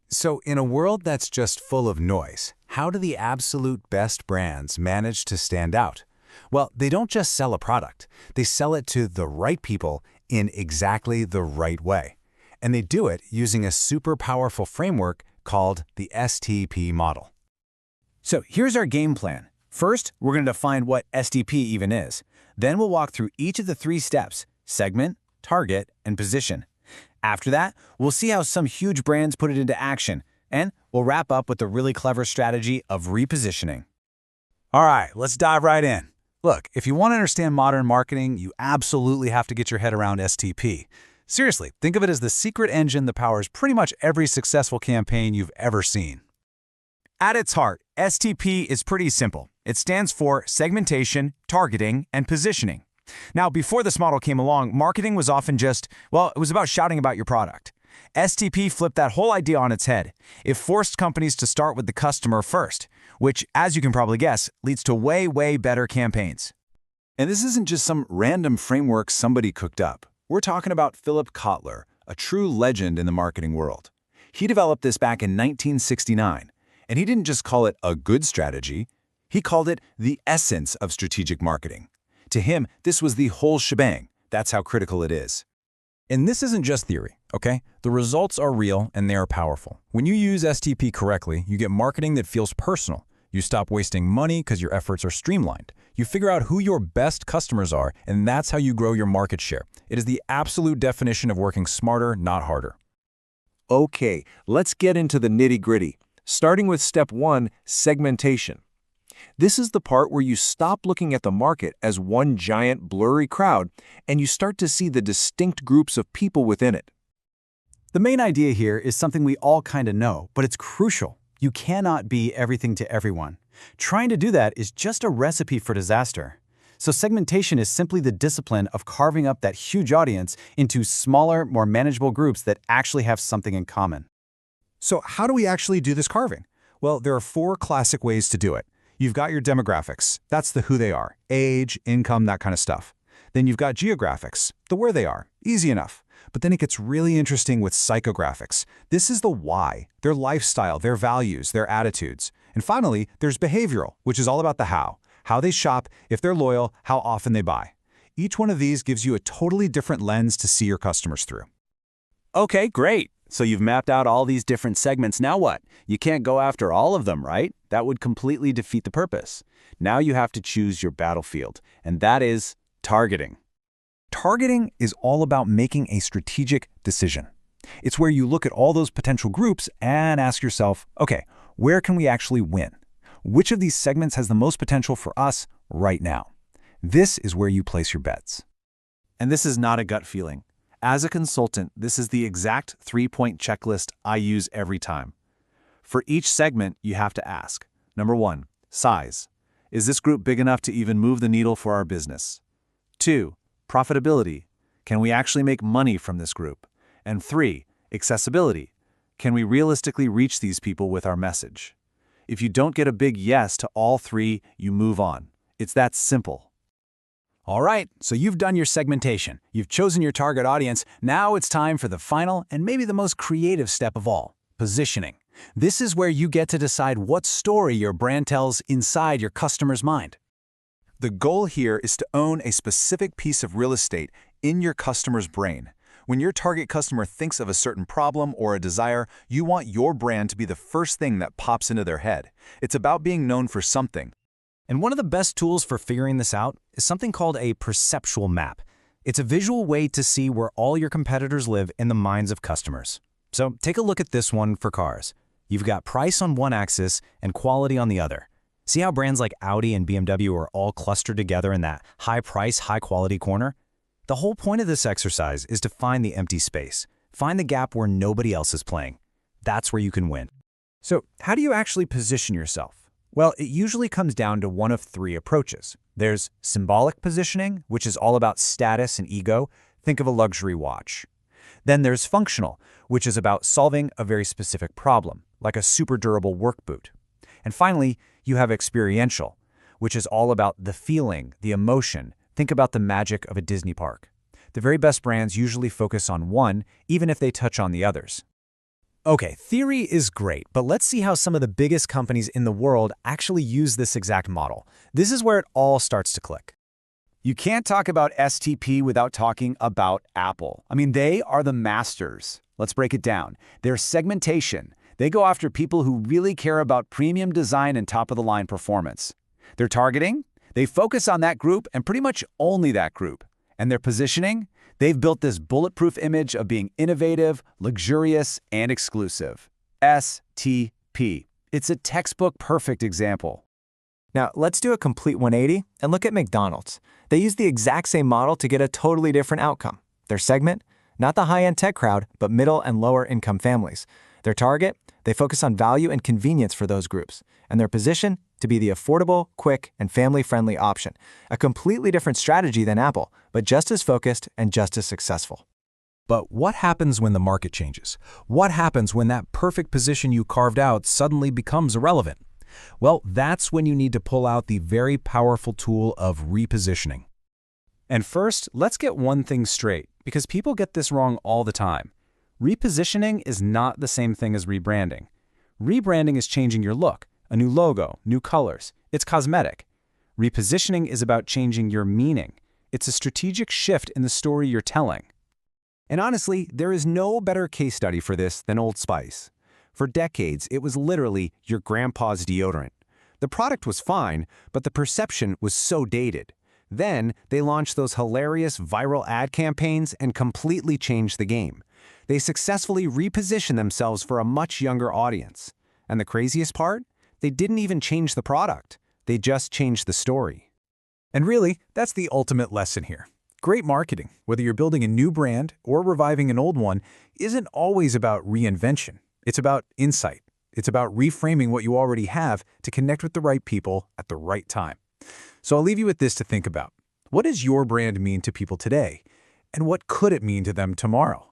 So in a world that's just full of noise, how do the absolute best brands manage to stand out? Well, they don't just sell a product. They sell it to the right people in exactly the right way. And they do it using a super powerful framework called the STP model. So here's our game plan. First, we're going to define what STP even is. Then we'll walk through each of the three steps: segment, target, and position. After that, we'll see how some huge brands put it into action, and we'll wrap up with the really clever strategy of repositioning. All right, let's dive right in. Look, if you want to understand modern marketing, you absolutely have to get your head around STP. Seriously, think of it as the secret engine that powers pretty much every successful campaign you've ever seen. At its heart, STP is pretty simple. It stands for segmentation, targeting, and positioning. Now, before this model came along, marketing was often just, well, it was about shouting about your product. STP flipped that whole idea on its head. It forced companies to start with the customer first, which, as you can probably guess, leads to way, way better campaigns. And this isn't just some random framework somebody cooked up. We're talking about Philip Kotler, a true legend in the marketing world. He developed this back in 1969, and he didn't just call it a good strategy. He called it the essence of strategic marketing. To him, this was the whole shebang. That's how critical it is. And this isn't just theory, okay? The results are real and they are powerful. When you use STP correctly, you get marketing that feels personal. You stop wasting money because your efforts are streamlined. You figure out who your best customers are, and that's how you grow your market share. It is the absolute definition of working smarter, not harder. Okay, let's get into the nitty-gritty, starting with step 1, segmentation. This is the part where you stop looking at the market as one giant blurry crowd and you start to see the distinct groups of people within it. The main idea here is something we all kind of know, but it's crucial. You cannot be everything to everyone. Trying to do that is just a recipe for disaster. So segmentation is simply the discipline of carving up that huge audience into smaller, more manageable groups that actually have something in common. So how do we actually do this carving? Well, there are 4 classic ways to do it. You've got your demographics. That's the who they are, age, income, that kind of stuff. Then you've got geographics, the where they are, easy enough. But then it gets really interesting with psychographics. This is the why, their lifestyle, their values, their attitudes. And finally, there's behavioral, which is all about the how they shop, if they're loyal, how often they buy. Each one of these gives you a totally different lens to see your customers through. Okay, great. So you've mapped out all these different segments. Now what? You can't go after all of them, right? That would completely defeat the purpose. Now you have to choose your battlefield, and that is targeting. Targeting is all about making a strategic decision. It's where you look at all those potential groups and ask yourself, okay, where can we actually win? Which of these segments has the most potential for us right now? This is where you place your bets. And this is not a gut feeling. As a consultant, this is the exact 3-point checklist I use every time. For each segment, you have to ask. Number 1, size. Is this group big enough to even move the needle for our business? 2, profitability. Can we actually make money from this group? And 3, accessibility. Can we realistically reach these people with our message? If you don't get a big yes to all 3, you move on. It's that simple. All right, so you've done your segmentation. You've chosen your target audience. Now it's time for the final and maybe the most creative step of all, positioning. This is where you get to decide what story your brand tells inside your customer's mind. The goal here is to own a specific piece of real estate in your customer's brain. When your target customer thinks of a certain problem or a desire, you want your brand to be the first thing that pops into their head. It's about being known for something. And one of the best tools for figuring this out is something called a perceptual map. It's a visual way to see where all your competitors live in the minds of customers. So take a look at this one for cars. You've got price on one axis and quality on the other. See how brands like Audi and BMW are all clustered together in that high price, high quality corner? The whole point of this exercise is to find the empty space. Find the gap where nobody else is playing. That's where you can win. So how do you actually position yourself? Well, it usually comes down to one of 3 approaches. There's symbolic positioning, which is all about status and ego. Think of a luxury watch. Then there's functional, which is about solving a very specific problem, like a super durable work boot. And finally, you have experiential, which is all about the feeling, the emotion. Think about the magic of a Disney park. The very best brands usually focus on one, even if they touch on the others. Okay, theory is great, but let's see how some of the biggest companies in the world actually use this exact model. This is where it all starts to click. You can't talk about STP without talking about Apple. I mean, they are the masters. Let's break it down. Their segmentation. They go after people who really care about premium design and top-of-the-line performance. Their targeting? They focus on that group and pretty much only that group. And their positioning? They've built this bulletproof image of being innovative, luxurious, and exclusive. STP. It's a textbook perfect example. Now, let's do a complete 180 and look at McDonald's. They use the exact same model to get a totally different outcome. Their segment? Not the high-end tech crowd, but middle and lower income families. Their target? They focus on value and convenience for those groups. And their position? To be the affordable, quick, and family-friendly option. A completely different strategy than Apple, but just as focused and just as successful. But what happens when the market changes? What happens when that perfect position you carved out suddenly becomes irrelevant? Well, that's when you need to pull out the very powerful tool of repositioning. And first, let's get one thing straight, because people get this wrong all the time. Repositioning is not the same thing as rebranding. Rebranding is changing your look, a new logo, new colors. It's cosmetic. Repositioning is about changing your meaning. It's a strategic shift in the story you're telling. And honestly, there is no better case study for this than Old Spice. For decades, it was literally your grandpa's deodorant. The product was fine, but the perception was so dated. Then, they launched those hilarious viral ad campaigns and completely changed the game. They successfully repositioned themselves for a much younger audience. And the craziest part? They didn't even change the product. They just changed the story. And really, that's the ultimate lesson here. Great marketing, whether you're building a new brand or reviving an old one, isn't always about reinvention. It's about insight. It's about reframing what you already have to connect with the right people at the right time. So I'll leave you with this to think about. What does your brand mean to people today? And what could it mean to them tomorrow?